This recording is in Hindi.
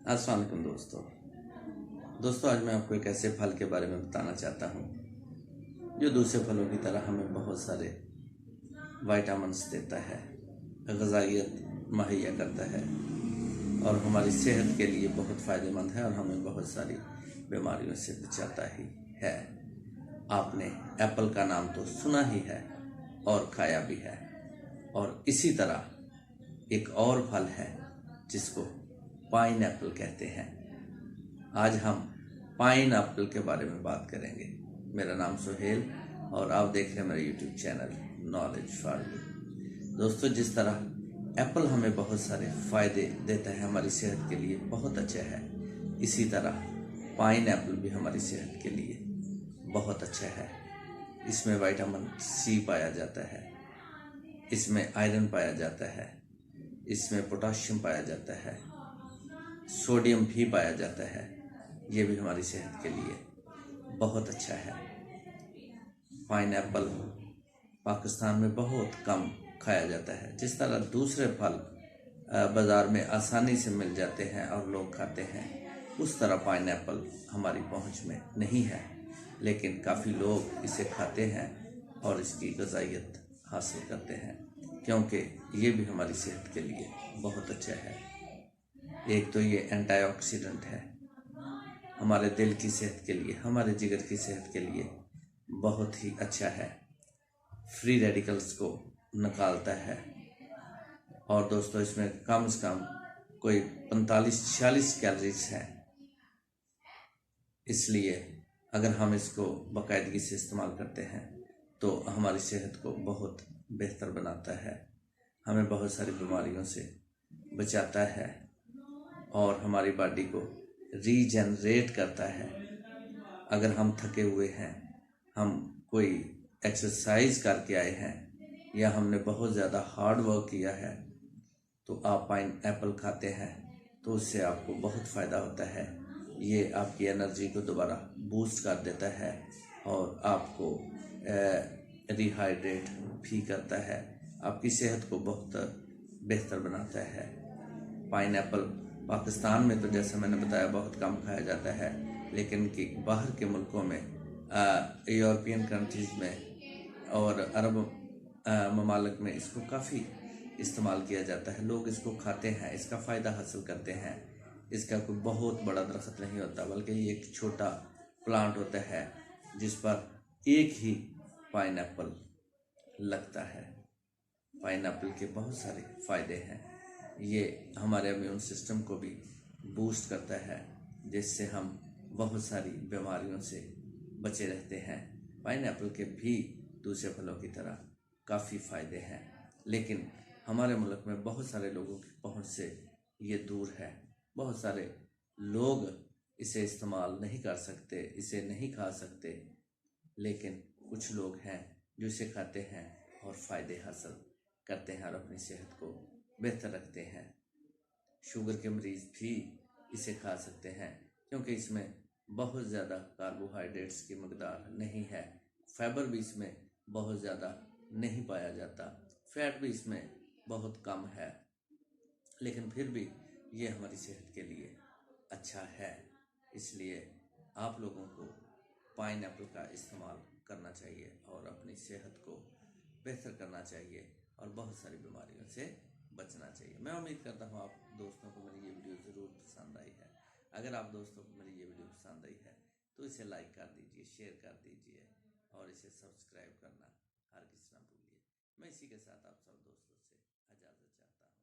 अस्सलाम वालेकुम दोस्तों आज मैं आपको एक ऐसे फल के बारे में बताना चाहता हूँ जो दूसरे फलों की तरह हमें बहुत सारे विटामिन्स देता है, ग़िज़ाइयत मुहैया करता है और हमारी सेहत के लिए बहुत फ़ायदेमंद है और हमें बहुत सारी बीमारियों से बचाता ही है। आपने एप्पल का नाम तो सुना ही है और खाया भी है। और इसी तरह एक और फल है जिसको पाइनएप्पल कहते हैं। आज हम पाइनएप्पल के बारे में बात करेंगे। मेरा नाम सुहेल और आप देख रहे हैं मेरा YouTube channel knowledge for you. दोस्तों, जिस तरह एप्पल हमें बहुत सारे फ़ायदे देता है, हमारी सेहत के लिए बहुत अच्छा है, इसी तरह पाइनएप्पल भी हमारी सेहत के लिए बहुत अच्छा है। इसमें विटामिन सी पाया जाता है, इसमें आयरन पाया जाता है, इसमें पोटाशियम पाया जाता है, सोडियम भी पाया जाता है। ये भी हमारी सेहत के लिए बहुत अच्छा है। पाइनएप्पल पाकिस्तान में बहुत कम खाया जाता है। जिस तरह दूसरे फल बाज़ार में आसानी से मिल जाते हैं और लोग खाते हैं, उस तरह पाइनएप्पल हमारी पहुंच में नहीं है, लेकिन काफ़ी लोग इसे खाते हैं और इसकी ग़िज़ाइयत हासिल करते हैं, क्योंकि ये भी हमारी सेहत के लिए बहुत अच्छा है। एक तो ये एंटीऑक्सीडेंट है, हमारे दिल की सेहत के लिए, हमारे जिगर की सेहत के लिए बहुत ही अच्छा है। फ्री रेडिकल्स को निकालता है और दोस्तों इसमें कम से कम कोई 45-46 कैलोरीज हैं। इसलिए अगर हम इसको बाकायदगी से इस्तेमाल करते हैं तो हमारी सेहत को बहुत बेहतर बनाता है, हमें बहुत सारी बीमारियों से बचाता है और हमारी बॉडी को रीजनरेट करता है। अगर हम थके हुए हैं, हम कोई एक्सरसाइज करके आए हैं या हमने बहुत ज़्यादा हार्ड वर्क किया है, तो आप पाइनएप्पल खाते हैं तो उससे आपको बहुत फ़ायदा होता है। ये आपकी एनर्जी को दोबारा बूस्ट कर देता है और आपको रिहाइड्रेट भी करता है, आपकी सेहत को बहुत बेहतर बनाता है। पाइनएप्पल पाकिस्तान में तो जैसे मैंने बताया बहुत कम खाया जाता है, लेकिन कि बाहर के मुल्कों में, यूरोपियन कंट्रीज़ में और अरब ममालिक में इसको काफ़ी इस्तेमाल किया जाता है। लोग इसको खाते हैं, इसका फ़ायदा हासिल करते हैं। इसका कोई बहुत बड़ा दरख्त नहीं होता, बल्कि ये एक छोटा प्लांट होता है जिस पर एक ही पाइनएप्पल लगता है। पाइनएप्पल के बहुत सारे फ़ायदे हैं। ये हमारे इम्यून सिस्टम को भी बूस्ट करता है, जिससे हम बहुत सारी बीमारियों से बचे रहते हैं। पाइनएप्पल के भी दूसरे फलों की तरह काफ़ी फ़ायदे हैं, लेकिन हमारे मुल्क में बहुत सारे लोगों की पहुंच से ये दूर है। बहुत सारे लोग इसे इस्तेमाल नहीं कर सकते, इसे नहीं खा सकते, लेकिन कुछ लोग हैं जो इसे खाते हैं और फ़ायदे हासिल करते हैं और अपनी सेहत को बेहतर रखते हैं। शुगर के मरीज़ भी इसे खा सकते हैं, क्योंकि इसमें बहुत ज़्यादा कार्बोहाइड्रेट्स की मकदार नहीं है, फाइबर भी इसमें बहुत ज़्यादा नहीं पाया जाता, फैट भी इसमें बहुत कम है, लेकिन फिर भी ये हमारी सेहत के लिए अच्छा है। इसलिए आप लोगों को पाइनएप्पल का इस्तेमाल करना चाहिए और अपनी सेहत को बेहतर करना चाहिए और बहुत सारी बीमारियों से बचना चाहिए। मैं उम्मीद करता हूँ आप दोस्तों को मेरी ये वीडियो ज़रूर पसंद आई है। अगर आप दोस्तों को मेरी ये वीडियो पसंद आई है तो इसे लाइक कर दीजिए, शेयर कर दीजिए और इसे सब्सक्राइब करना हर किसी ना भूलिए। मैं इसी के साथ आप सब दोस्तों से इजाज़त चाहता हूँ।